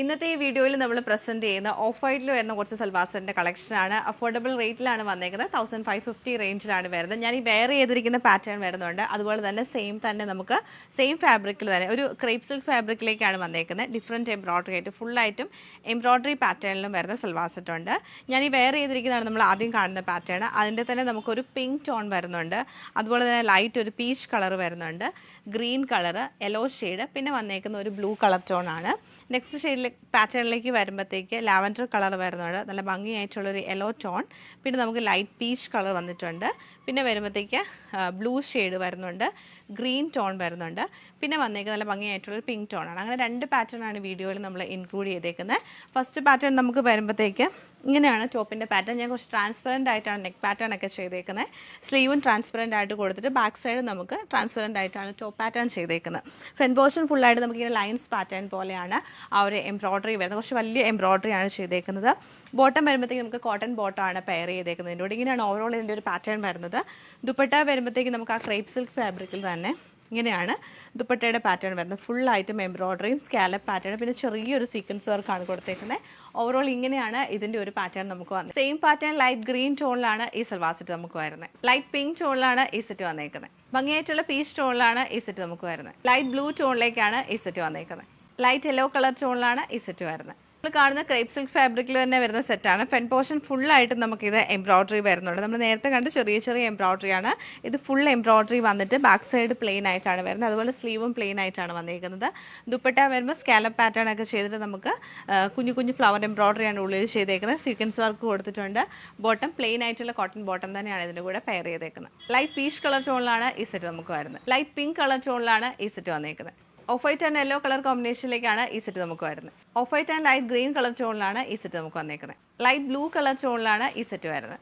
ഇന്നത്തെ ഈ വീഡിയോയിൽ നമ്മൾ പ്രസന്റ് ചെയ്യുന്ന ഓഫ് വൈറ്റിൽ വരുന്ന കുറച്ച് സൽവാസിന്റെ കളക്ഷനാണ്. അഫോർഡബിൾ റേറ്റിലാണ് വന്നേക്കുന്നത്. 1550 റേഞ്ചിലാണ് വരുന്നത്. ഞാൻ ഈ വെയർ ചെയ്തിരിക്കുന്ന പാറ്റേൺ വരുന്നുണ്ട്. അതുപോലെ തന്നെ സെയിം തന്നെ നമുക്ക് സെയിം ഫാബ്രിക്കിൽ തന്നെ ഒരു ക്രേപ്പ് സിൽക്ക് ഫാബ്രിക്കിലേക്കാണ് വന്നേക്കുന്നത്. ഡിഫറെൻറ്റ് എംബ്രോയിഡറി ആയിട്ട് ഫുള്ളായിട്ടും എംബ്രോയിഡറി പാറ്റേണിലും വരുന്ന സൽവാസ് ഉണ്ട്. ഞാൻ ഈ വെയർ ചെയ്തിരിക്കുന്നതാണ് നമ്മൾ ആദ്യം കാണുന്ന പാറ്റേൺ. അതിൻ്റെ തന്നെ നമുക്കൊരു പിങ്ക് ടോൺ വരുന്നുണ്ട്. അതുപോലെ തന്നെ ലൈറ്റ് ഒരു പീച്ച് കളർ വരുന്നുണ്ട്, ഗ്രീൻ കളർ, യെല്ലോ ഷെയ്ഡ്, പിന്നെ വന്നേക്കുന്ന ഒരു ബ്ലൂ കളർ ടോൺ ആണ്. നെക്സ്റ്റ് ഷെയ്ഡിൽ പാറ്റേണിലേക്ക് വരുമ്പോഴത്തേക്ക് ലാവൻഡർ കളർ വരുന്നുണ്ട്, നല്ല ഭംഗിയായിട്ടുള്ളൊരു യെല്ലോ ടോൺ. പിന്നെ നമുക്ക് ലൈറ്റ് പീച്ച് കളർ വന്നിട്ടുണ്ട്. പിന്നെ വരുമ്പോഴത്തേക്ക് ബ്ലൂ ഷെയ്ഡ് വരുന്നുണ്ട്, ഗ്രീൻ ടോൺ വരുന്നുണ്ട്. പിന്നെ വന്നേക്കുന്നത് നല്ല ഭംഗിയായിട്ടുള്ളൊരു പിങ്ക് ടോൺ ആണ്. അങ്ങനെ രണ്ട് പാറ്റേണാണ് വീഡിയോയിൽ നമ്മൾ ഇൻക്ലൂഡ് ചെയ്തേക്കുന്നത്. ഫസ്റ്റ് പാറ്റേൺ നമുക്ക് വരുമ്പോഴത്തേക്ക് ഇങ്ങനെയാണ് ടോപ്പിൻ്റെ പാറ്റേൺ. ഞാൻ കുറച്ച് ട്രാൻസ്പെറൻ്റ് ആയിട്ടാണ് നെക്ക് പാറ്റേൺ ഒക്കെ ചെയ്തേക്കുന്നത്. സ്ലീവും ട്രാൻസ്പെറൻ്റ് ആയിട്ട് കൊടുത്തിട്ട് ബാക്ക് സൈഡ് നമുക്ക് ട്രാൻസ്പെറൻ്റ് ആയിട്ടാണ് ടോപ്പ് പാറ്റേൺ ചെയ്തേക്കുന്നത്. ഫ്രണ്ട് പോർഷൻ ഫുള്ളായിട്ട് നമുക്ക് ഇങ്ങനെ ലൈൻസ് പാറ്റേൺ പോലെയാണ് ആ ഒരു എംബ്രോയിഡറി വരുന്നത്. കുറച്ച് വലിയ എംബ്രോയിഡറി ആണ് ചെയ്തേക്കുന്നത്. ബോട്ടം വരുമ്പോഴത്തേക്ക് നമുക്ക് കോട്ടൺ ബോട്ടമാണ് പെയർ ചെയ്തേക്കുന്നത്. ഇതിൻ്റെ കൂടെ ഇങ്ങനെയാണ് ഓവറോൾ ഇതിൻ്റെ ഒരു പാറ്റേൺ വരുന്നത്. ദുപ്പട്ട വരുമ്പോഴത്തേക്ക് നമുക്ക് ആ ക്രേപ്പ് സിൽക്ക് ഫാബ്രിക്കിൽ തന്നെ ഇങ്ങനെയാണ് ദുപ്പട്ടയുടെ പാറ്റേൺ വരുന്നത്. ഫുള്ളായിട്ടും എംബ്രോയിഡറിയും സ്കാലപ്പ് പാറ്റേൺ, പിന്നെ ചെറിയൊരു സീക്വൻസ് വർക്കാണ് കൊടുത്തേക്കുന്നത്. ഓവറോൾ ഇങ്ങനെയാണ് ഇതിൻ്റെ ഒരു പാറ്റേൺ നമുക്ക് വന്നത്. സെയിം പാറ്റേൺ ലൈറ്റ് ഗ്രീൻ ടോണിലാണ് ഈ സൽവാർ സെറ്റ് നമുക്ക് വരുന്നത്. ലൈറ്റ് പിങ്ക് ടോണിലാണ് ഈ സെറ്റ് വന്നേക്കുന്നത്. ഭംഗിയായിട്ടുള്ള പീച്ച് ടോണിലാണ് ഈ സെറ്റ് നമുക്ക് വരുന്നത്. ലൈറ്റ് ബ്ലൂ ടോണിലേക്കാണ് ഈ സെറ്റ് വന്നേക്കുന്നത്. ലൈറ്റ് യെല്ലോ കളർ ടോണിലാണ് ഈ സെറ്റ് വരുന്നത്. നമ്മൾ കാണുന്ന ക്രേപ്പ് സിൽക്ക് ഫാബ്രിക്കിൽ തന്നെ വരുന്ന സെറ്റാണ്. ഫ്രണ്ട് പോർഷൻ ഫുള്ളായിട്ട് നമുക്കിത് എംബ്രോയിഡറി വരുന്നുണ്ട്. നമ്മൾ നേരത്തെ കണ്ട് ചെറിയ ചെറിയ എംബ്രോയിഡറി ആണ്. ഇത് ഫുൾ എംബ്രോയിഡറി വന്നിട്ട് ബാക്ക് സൈഡ് പ്ലെയിൻ ആയിട്ടാണ് വരുന്നത്. അതുപോലെ സ്ലീവും പ്ലെയിൻ ആയിട്ടാണ് വന്നിരിക്കുന്നത്. ദുപ്പട്ട വരുമ്പോൾ സ്കാലപ്പ് പാറ്റേൺ ഒക്കെ ചെയ്തിട്ട് നമുക്ക് കുഞ്ഞു കുഞ്ഞു ഫ്ലവർ എംബ്രോയിഡറി ആണ് ഉള്ളിൽ ചെയ്തേക്കുന്നത്. സീക്വൻസ് വർക്ക് കൊടുത്തിട്ടുണ്ട്. ബോട്ടം പ്ലെയിൻ ആയിട്ടുള്ള കോട്ടൺ ബോട്ടം തന്നെയാണ് ഇതിൻ്റെ കൂടെ പെയർ ചെയ്തേക്കുന്നത്. ലൈറ്റ് പീച്ച് കളർ ടോണിലാണ് ഈ സെറ്റ് നമുക്ക് വരുന്നത്. ലൈറ്റ് പിങ്ക് കളർ ടോണിലാണ് ഈ സെറ്റ് വന്നിരിക്കുന്നത്. Off white and yellow colour കോമ്പിനേഷനിലേക്കാണ് ഈ സെറ്റ് നമുക്ക് വരുന്നത്. Off white and light green colour ടോണിലാണ് ഈ സെറ്റ് നമുക്ക് വന്നേക്കുന്നത്. ലൈറ്റ് ബ്ലൂ കളർ ടോണിലാണ് ഈ സെറ്റ് വരുന്നത്.